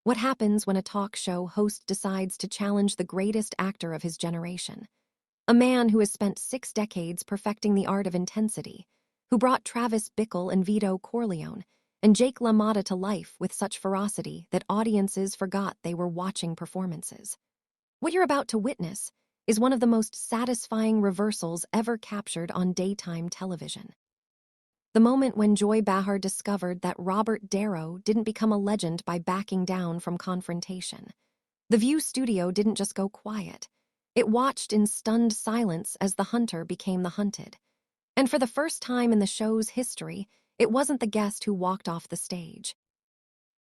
What happens when a talk show host decides to challenge the greatest actor of his generation? A man who has spent 6 decades perfecting the art of intensity, who brought Travis Bickle and Vito Corleone and Jake LaMotta to life with such ferocity that audiences forgot they were watching performances. What you're about to witness is one of the most satisfying reversals ever captured on daytime television. The moment when Joy Behar discovered that Robert Darrow didn't become a legend by backing down from confrontation. The View studio didn't just go quiet. It watched in stunned silence as the hunter became the hunted. And for the first time in the show's history, it wasn't the guest who walked off the stage.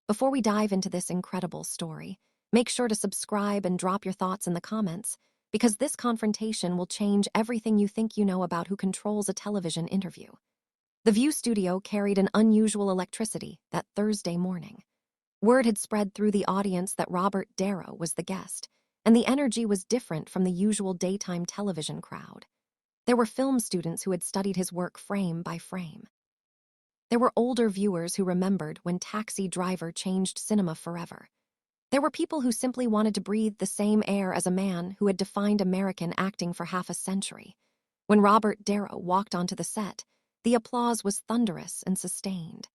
Before we dive into this incredible story, make sure to subscribe and drop your thoughts in the comments, because this confrontation will change everything you think you know about who controls a television interview. The View studio carried an unusual electricity that Thursday morning. Word had spread through the audience that Robert Darrow was the guest, and the energy was different from the usual daytime television crowd. There were film students who had studied his work frame by frame. There were older viewers who remembered when Taxi Driver changed cinema forever. There were people who simply wanted to breathe the same air as a man who had defined American acting for half a century. When Robert Darrow walked onto the set, the applause was thunderous and sustained.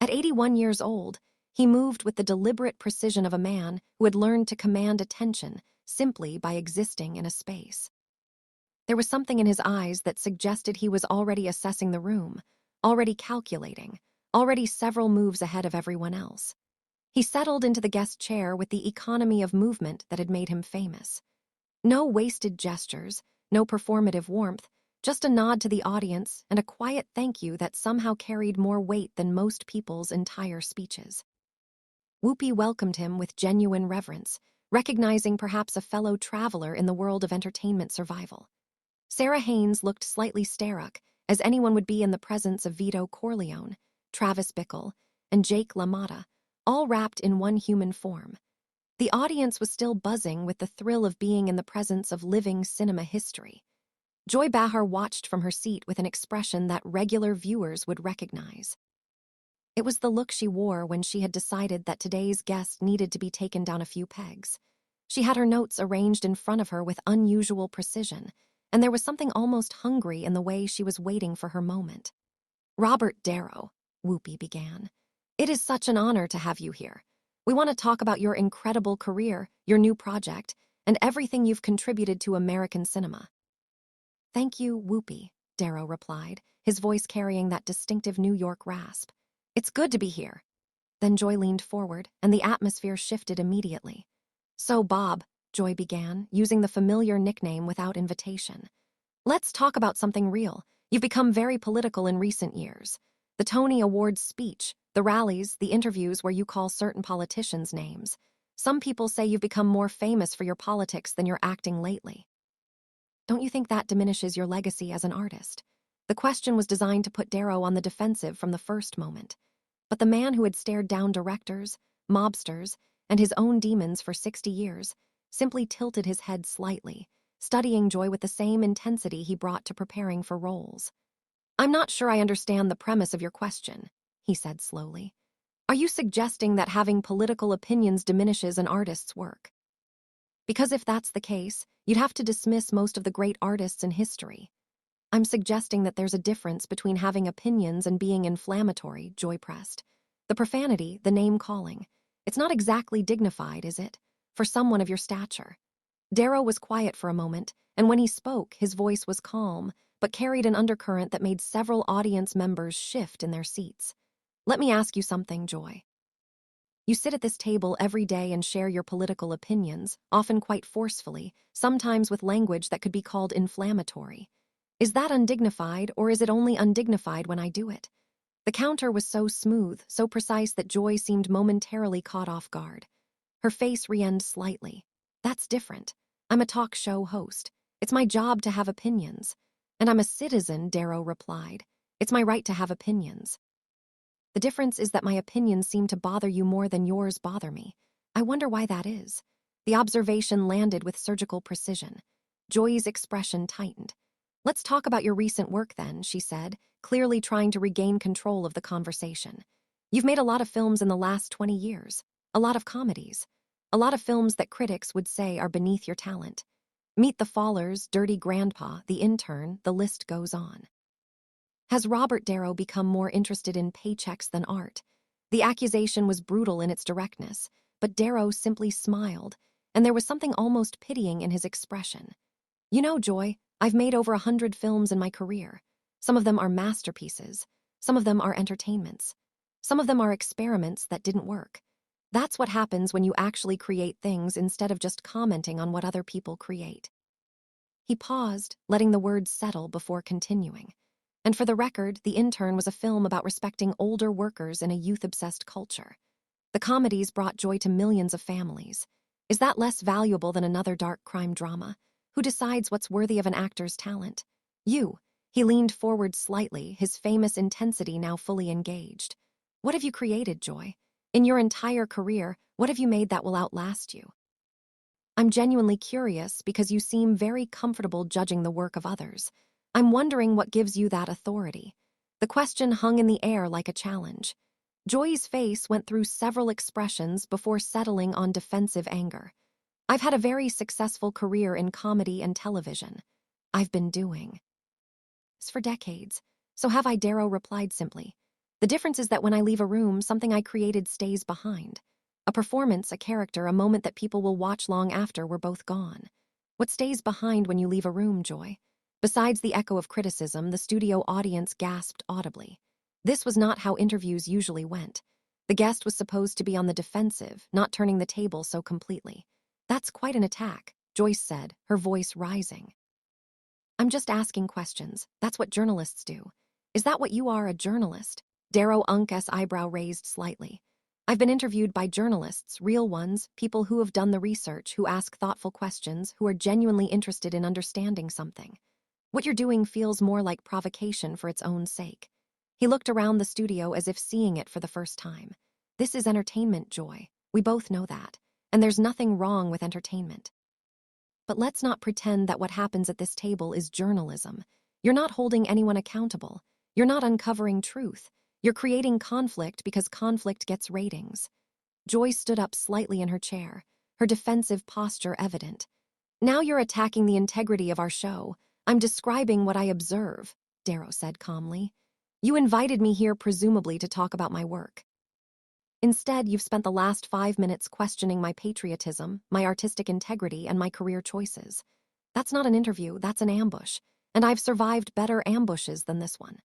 At 81 years old, he moved with the deliberate precision of a man who had learned to command attention simply by existing in a space. There was something in his eyes that suggested he was already assessing the room, already calculating, already several moves ahead of everyone else. He settled into the guest chair with the economy of movement that had made him famous. No wasted gestures, no performative warmth, just a nod to the audience and a quiet thank you that somehow carried more weight than most people's entire speeches. Whoopi welcomed him with genuine reverence, recognizing perhaps a fellow traveler in the world of entertainment survival. Sarah Haynes looked slightly starstruck, as anyone would be in the presence of Vito Corleone, Travis Bickle, and Jake LaMotta, all wrapped in one human form. The audience was still buzzing with the thrill of being in the presence of living cinema history. Joy Behar watched from her seat with an expression that regular viewers would recognize. It was the look she wore when she had decided that today's guest needed to be taken down a few pegs. She had her notes arranged in front of her with unusual precision, and there was something almost hungry in the way she was waiting for her moment. "Robert Darrow," Whoopi began, "it is such an honor to have you here. We want to talk about your incredible career, your new project, and everything you've contributed to American cinema." "Thank you, Whoopi," Darrow replied, his voice carrying that distinctive New York rasp. "It's good to be here." Then Joy leaned forward, and the atmosphere shifted immediately. "So, Bob," Joy began, using the familiar nickname without invitation, "let's talk about something real. You've become very political in recent years. The Tony Awards speech, the rallies, the interviews where you call certain politicians names. Some people say you've become more famous for your politics than your acting lately. Don't you think that diminishes your legacy as an artist?" The question was designed to put Darrow on the defensive from the first moment. But the man who had stared down directors, mobsters, and his own demons for 60 years simply tilted his head slightly, studying Joy with the same intensity he brought to preparing for roles. "I'm not sure I understand the premise of your question," he said slowly. "Are you suggesting that having political opinions diminishes an artist's work? Because if that's the case, you'd have to dismiss most of the great artists in history." "I'm suggesting that there's a difference between having opinions and being inflammatory," Joy pressed. "The profanity, the name-calling. It's not exactly dignified, is it, for someone of your stature?" Darrow was quiet for a moment, and when he spoke, his voice was calm, but carried an undercurrent that made several audience members shift in their seats. "Let me ask you something, Joy. You sit at this table every day and share your political opinions, often quite forcefully, sometimes with language that could be called inflammatory. Is that undignified, or is it only undignified when I do it?" The counter was so smooth, so precise that Joy seemed momentarily caught off guard. Her face re-ended slightly. "That's different. I'm a talk show host. It's my job to have opinions. And I'm a citizen," Darrow replied. "It's my right to have opinions. The difference is that my opinions seem to bother you more than yours bother me. I wonder why that is." The observation landed with surgical precision. Joy's expression tightened. "Let's talk about your recent work then," she said, clearly trying to regain control of the conversation. "You've made a lot of films in the last 20 years. A lot of comedies. A lot of films that critics would say are beneath your talent. Meet the Fallers, Dirty Grandpa, The Intern, the list goes on. Has Robert Darrow become more interested in paychecks than art? The accusation was brutal in its directness, but Darrow simply smiled, and there was something almost pitying in his expression. You know, Joy, I've made over 100 films in my career. Some of them are masterpieces. Some of them are entertainments. Some of them are experiments that didn't work. That's what happens when you actually create things instead of just commenting on what other people create. He paused, letting the words settle before continuing. And for the record, The Intern was a film about respecting older workers in a youth-obsessed culture. The comedies brought joy to millions of families. Is that less valuable than another dark crime drama? Who decides what's worthy of an actor's talent? You. He leaned forward slightly, his famous intensity now fully engaged. What have you created, Joy? In your entire career, what have you made that will outlast you? I'm genuinely curious because you seem very comfortable judging the work of others. I'm wondering what gives you that authority. The question hung in the air like a challenge. Joy's face went through several expressions before settling on defensive anger. I've had a very successful career in comedy and television. I've been doing this for decades. So have I, Darrow replied simply. The difference is that when I leave a room, something I created stays behind. A performance, a character, a moment that people will watch long after we're both gone. What stays behind when you leave a room, Joy? Besides the echo of criticism, the studio audience gasped audibly. This was not how interviews usually went. The guest was supposed to be on the defensive, not turning the table so completely. That's quite an attack, Joyce said, her voice rising. I'm just asking questions. That's what journalists do. Is that what you are, a journalist? Darrow Unk's eyebrow raised slightly. I've been interviewed by journalists, real ones, people who have done the research, who ask thoughtful questions, who are genuinely interested in understanding something. What you're doing feels more like provocation for its own sake. He looked around the studio as if seeing it for the first time. This is entertainment, Joy. We both know that. And there's nothing wrong with entertainment. But let's not pretend that what happens at this table is journalism. You're not holding anyone accountable. You're not uncovering truth. You're creating conflict because conflict gets ratings. Joy stood up slightly in her chair, her defensive posture evident. Now you're attacking the integrity of our show. I'm describing what I observe, Darrow said calmly. You invited me here presumably to talk about my work. Instead, you've spent the last 5 minutes questioning my patriotism, my artistic integrity, and my career choices. That's not an interview, that's an ambush. And I've survived better ambushes than this one.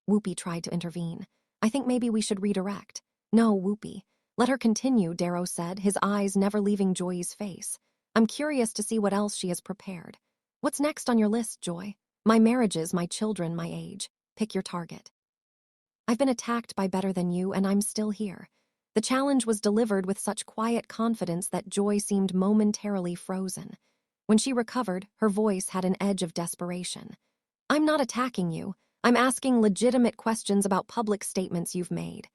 Whoopi tried to intervene. I think maybe we should redirect. No, Whoopi. Let her continue, Darrow said, his eyes never leaving Joy's face. I'm curious to see what else she has prepared. What's next on your list, Joy? My marriages, my children, my age. Pick your target. I've been attacked by Better Than You, and I'm still here. The challenge was delivered with such quiet confidence that Joy seemed momentarily frozen. When she recovered, her voice had an edge of desperation. I'm not attacking you. I'm asking legitimate questions about public statements you've made.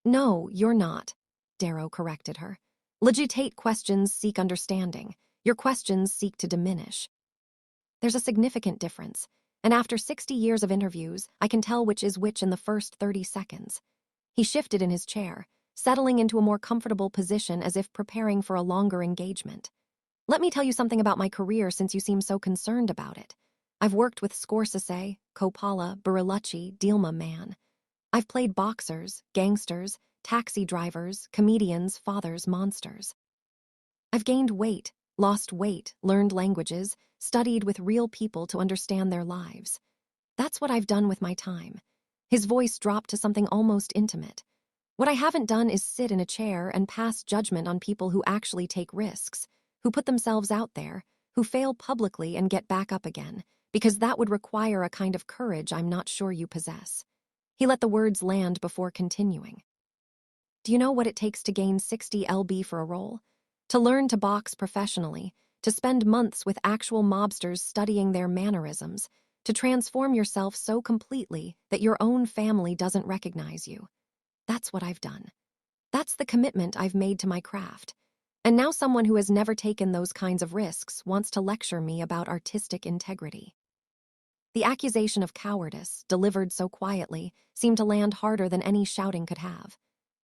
No, you're not, Darrow corrected her. Legitimate questions seek understanding. Your questions seek to diminish. There's a significant difference, and after 60 years of interviews, I can tell which is which in the first 30 seconds. He shifted in his chair, settling into a more comfortable position as if preparing for a longer engagement. Let me tell you something about my career since you seem so concerned about it. I've worked with Scorsese, Coppola, Bertolucci, Dilma Man. I've played boxers, gangsters, taxi drivers, comedians, fathers, monsters. I've gained weight, lost weight, learned languages, studied with real people to understand their lives. That's what I've done with my time. His voice dropped to something almost intimate. What I haven't done is sit in a chair and pass judgment on people who actually take risks, who put themselves out there, who fail publicly and get back up again, because that would require a kind of courage I'm not sure you possess. He let the words land before continuing. Do you know what it takes to gain 60 lb for a role? To learn to box professionally, to spend months with actual mobsters studying their mannerisms, to transform yourself so completely that your own family doesn't recognize you. That's what I've done. That's the commitment I've made to my craft. And now someone who has never taken those kinds of risks wants to lecture me about artistic integrity. The accusation of cowardice, delivered so quietly, seemed to land harder than any shouting could have.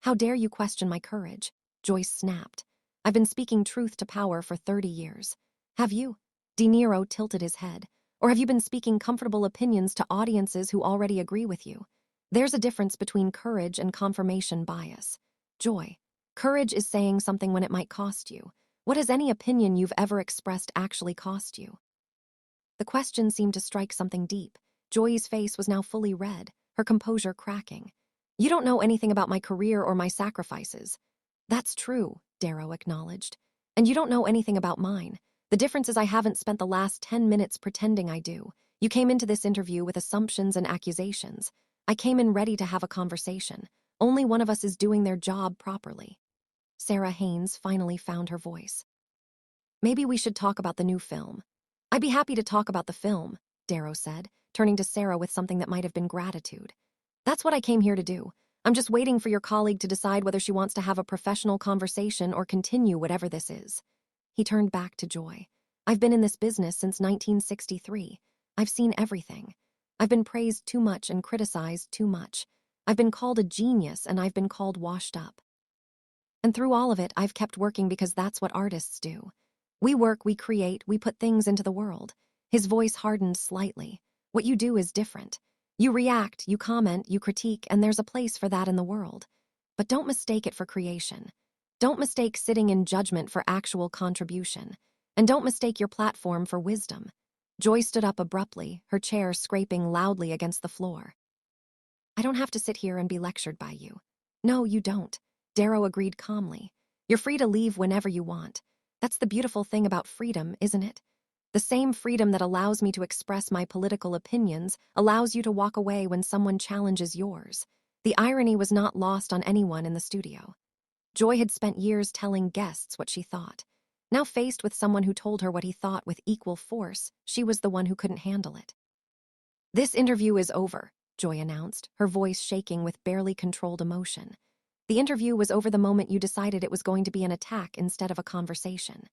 How dare you question my courage? Joyce snapped. I've been speaking truth to power for 30 years. Have you? Niro tilted his head. Or have you been speaking comfortable opinions to audiences who already agree with you? There's a difference between courage and confirmation bias. Joy, courage is saying something when it might cost you. What has any opinion you've ever expressed actually cost you? The question seemed to strike something deep. Joy's face was now fully red, her composure cracking. You don't know anything about my career or my sacrifices. That's true, Darrow acknowledged. And you don't know anything about mine. The difference is I haven't spent the last 10 minutes pretending I do. You came into this interview with assumptions and accusations. I came in ready to have a conversation. Only one of us is doing their job properly. Sarah Haynes finally found her voice. Maybe we should talk about the new film. I'd be happy to talk about the film, Darrow said, turning to Sarah with something that might have been gratitude. That's what I came here to do. I'm just waiting for your colleague to decide whether she wants to have a professional conversation or continue whatever this is. He turned back to Joy. I've been in this business since 1963. I've seen everything. I've been praised too much and criticized too much. I've been called a genius and I've been called washed up. And through all of it, I've kept working because that's what artists do. We work, we create, we put things into the world. His voice hardened slightly. What you do is different. You react, you comment, you critique, and there's a place for that in the world. But don't mistake it for creation. Don't mistake sitting in judgment for actual contribution. And don't mistake your platform for wisdom. Joy stood up abruptly, her chair scraping loudly against the floor. I don't have to sit here and be lectured by you. No, you don't. Darrow agreed calmly. You're free to leave whenever you want. That's the beautiful thing about freedom, isn't it? The same freedom that allows me to express my political opinions allows you to walk away when someone challenges yours. The irony was not lost on anyone in the studio. Joy had spent years telling guests what she thought. Now faced with someone who told her what he thought with equal force, she was the one who couldn't handle it. This interview is over, Joy announced, her voice shaking with barely controlled emotion. The interview was over the moment you decided it was going to be an attack instead of a conversation.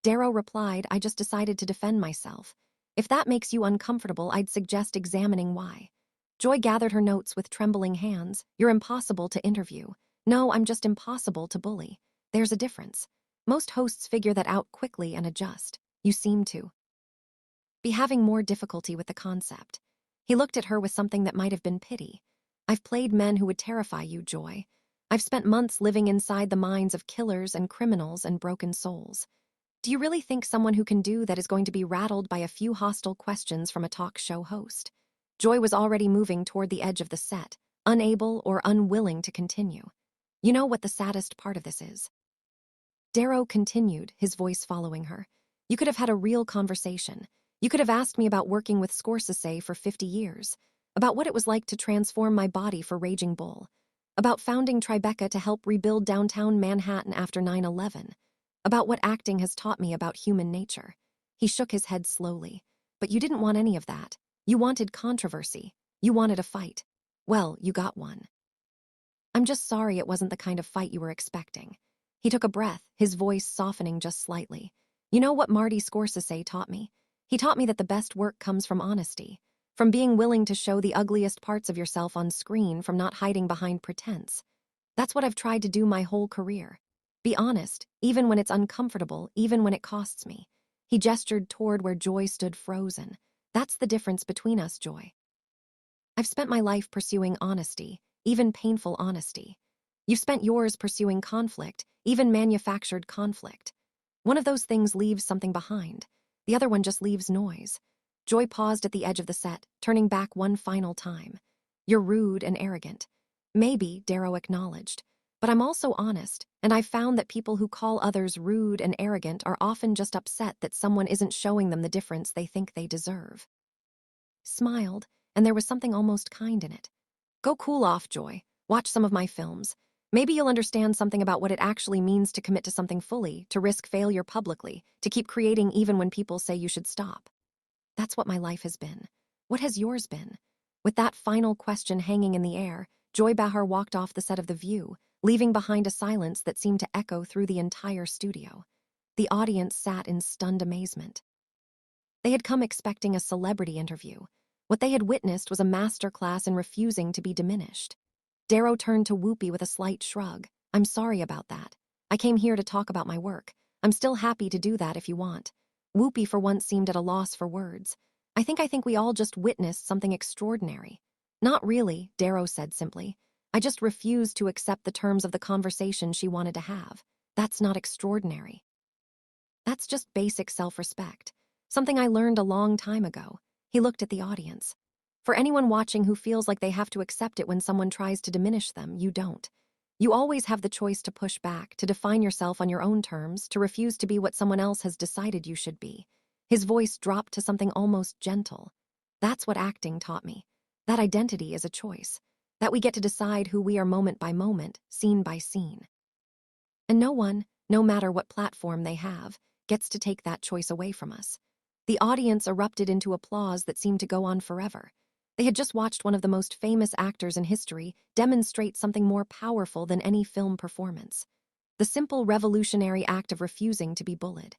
Darrow replied, I just decided to defend myself. If that makes you uncomfortable, I'd suggest examining why. Joy gathered her notes with trembling hands. You're impossible to interview. No, I'm just impossible to bully. There's a difference. Most hosts figure that out quickly and adjust. You seem to be having more difficulty with the concept. He looked at her with something that might have been pity. I've played men who would terrify you, Joy. I've spent months living inside the minds of killers and criminals and broken souls. Do you really think someone who can do that is going to be rattled by a few hostile questions from a talk show host? Joy was already moving toward the edge of the set, unable or unwilling to continue. You know what the saddest part of this is? Darrow continued, his voice following her. You could have had a real conversation. You could have asked me about working with Scorsese for 50 years, about what it was like to transform my body for Raging Bull, about founding Tribeca to help rebuild downtown Manhattan after 9/11, about what acting has taught me about human nature. He shook his head slowly. But you didn't want any of that. You wanted controversy. You wanted a fight. Well, you got one. I'm just sorry it wasn't the kind of fight you were expecting. He took a breath, his voice softening just slightly. You know what Marty Scorsese taught me? He taught me that the best work comes from honesty, from being willing to show the ugliest parts of yourself on screen, from not hiding behind pretense. That's what I've tried to do my whole career. Be honest, even when it's uncomfortable, even when it costs me. He gestured toward where Joy stood frozen. That's the difference between us, Joy. I've spent my life pursuing honesty, even painful honesty. You've spent yours pursuing conflict, even manufactured conflict. One of those things leaves something behind. The other one just leaves noise. Joy paused at the edge of the set, turning back one final time. You're rude and arrogant. Maybe, Darrow acknowledged. But I'm also honest, and I've found that people who call others rude and arrogant are often just upset that someone isn't showing them the difference they think they deserve. Smiled, and there was something almost kind in it. Go cool off, Joy. Watch some of my films. Maybe you'll understand something about what it actually means to commit to something fully, to risk failure publicly, to keep creating even when people say you should stop. That's what my life has been. What has yours been? With that final question hanging in the air, Joy Behar walked off the set of The View, leaving behind a silence that seemed to echo through the entire studio. The audience sat in stunned amazement. They had come expecting a celebrity interview. What they had witnessed was a masterclass in refusing to be diminished. Darrow turned to Whoopi with a slight shrug. I'm sorry about that. I came here to talk about my work. I'm still happy to do that if you want. Whoopi for once seemed at a loss for words. I think we all just witnessed something extraordinary. Not really, Darrow said simply. I just refused to accept the terms of the conversation she wanted to have. That's not extraordinary. That's just basic self-respect. Something I learned a long time ago. He looked at the audience. For anyone watching who feels like they have to accept it when someone tries to diminish them, you don't. You always have the choice to push back, to define yourself on your own terms, to refuse to be what someone else has decided you should be. His voice dropped to something almost gentle. That's what acting taught me. That identity is a choice. That we get to decide who we are moment by moment, scene by scene. And no one, no matter what platform they have, gets to take that choice away from us. The audience erupted into applause that seemed to go on forever. They had just watched one of the most famous actors in history demonstrate something more powerful than any film performance. The simple revolutionary act of refusing to be bullied.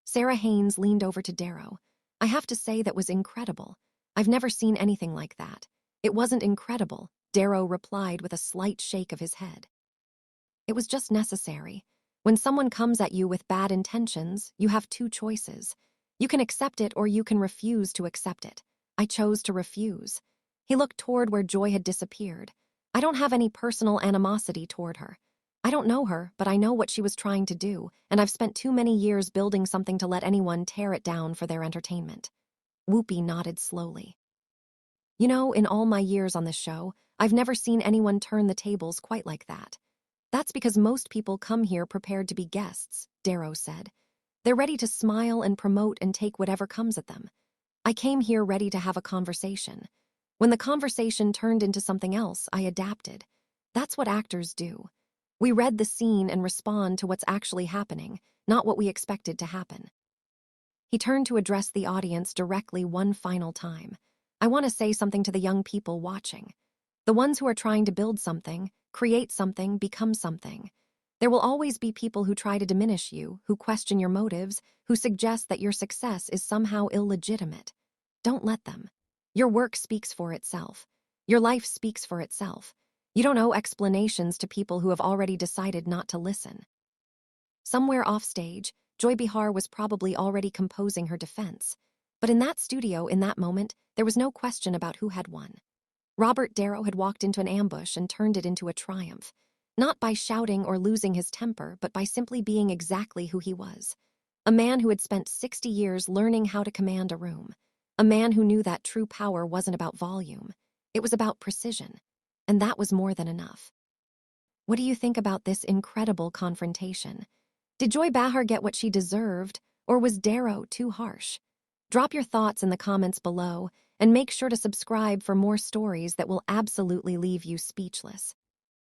Sarah Haynes leaned over to Darrow. I have to say that was incredible. I've never seen anything like that. It wasn't incredible, Darrow replied with a slight shake of his head. It was just necessary. When someone comes at you with bad intentions, you have two choices. You can accept it or you can refuse to accept it. I chose to refuse. He looked toward where Joy had disappeared. I don't have any personal animosity toward her. I don't know her, but I know what she was trying to do, and I've spent too many years building something to let anyone tear it down for their entertainment. Whoopi nodded slowly. You know, in all my years on this show, I've never seen anyone turn the tables quite like that. That's because most people come here prepared to be guests, Darrow said. They're ready to smile and promote and take whatever comes at them. I came here ready to have a conversation. When the conversation turned into something else, I adapted. That's what actors do. We read the scene and respond to what's actually happening, not what we expected to happen. He turned to address the audience directly one final time. I want to say something to the young people watching. The ones who are trying to build something, create something, become something. There will always be people who try to diminish you, who question your motives, who suggest that your success is somehow illegitimate. Don't let them. Your work speaks for itself. Your life speaks for itself. You don't owe explanations to people who have already decided not to listen. Somewhere offstage, Joy Behar was probably already composing her defense. But in that studio, in that moment, there was no question about who had won. Robert Darrow had walked into an ambush and turned it into a triumph, not by shouting or losing his temper, but by simply being exactly who he was. A man who had spent 60 years learning how to command a room. A man who knew that true power wasn't about volume. It was about precision. And that was more than enough. What do you think about this incredible confrontation? Did Joy Behar get what she deserved, or was Darrow too harsh? Drop your thoughts in the comments below, and make sure to subscribe for more stories that will absolutely leave you speechless.